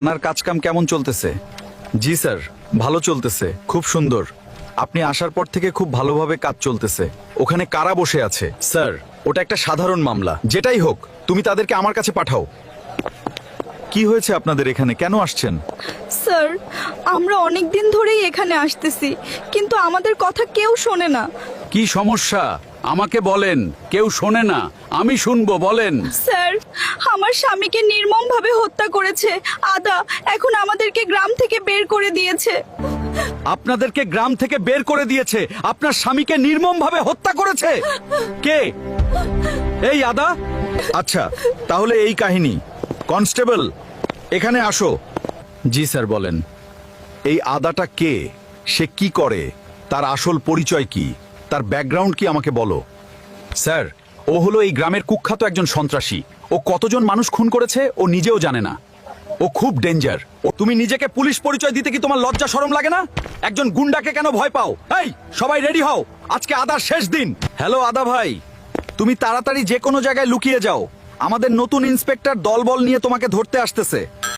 আপনার কাজকাম কেমন চলতেছে? জি স্যার, ভালো চলতেছে, খুব সুন্দর। আপনি আসার পর থেকে খুব ভালোভাবে কাজ চলতেছে। ওখানে কারা বসে আছে? স্যার, ওটা একটা সাধারণ মামলা। যেটাই হোক, তুমি তাদেরকে আমার কাছে পাঠাও। কি হয়েছে আপনাদের এখানে? কেন আসছেন? স্যার, আমরা অনেক দিন ধরেই এখানে আসতেছি, কিন্তু আমাদের কথা কেউ শোনে না। কি সমস্যা আমাকে বলেন। কেউ শোনে না, আমি শুনবো, বলেন। স্যার, আমার স্বামীকে নির্মমভাবে হত্যা করেছে আদা। এখন আমাদেরকে গ্রাম থেকে বের করে দিয়েছে। আপনাদেরকে গ্রাম থেকে বের করে দিয়েছে? আপনার স্বামীকে নির্মমভাবে হত্যা করেছে? কে? এই আদা? আচ্ছা, তাহলে এই কাহিনী। কনস্টেবল, এখানে আসো। জি স্যার, বলেন। এই আদাটা কে? সে কি করে? তার আসল পরিচয় কি? তার ব্যাকগ্রাউন্ড কি আমাকে বলো। স্যার, ও হলো এই গ্রামের কুখ্যাত একজন সন্ত্রাসী। ও কতজন মানুষ খুন করেছে ও নিজেও জানে না। ও খুব ডেঞ্জার। তুমি নিজেকে পুলিশ পরিচয় দিতে কি তোমার লজ্জা শরম লাগে না? একজন গুন্ডাকে কেন ভয় পাও? এই, সবাই রেডি হও, আজকে আদার শেষ দিন। হ্যালো আদা ভাই, তুমি তাড়াতাড়ি যে কোনো জায়গায় লুকিয়ে যাও। আমাদের নতুন ইন্সপেক্টর দলবল নিয়ে তোমাকে ধরতে আসতেছে।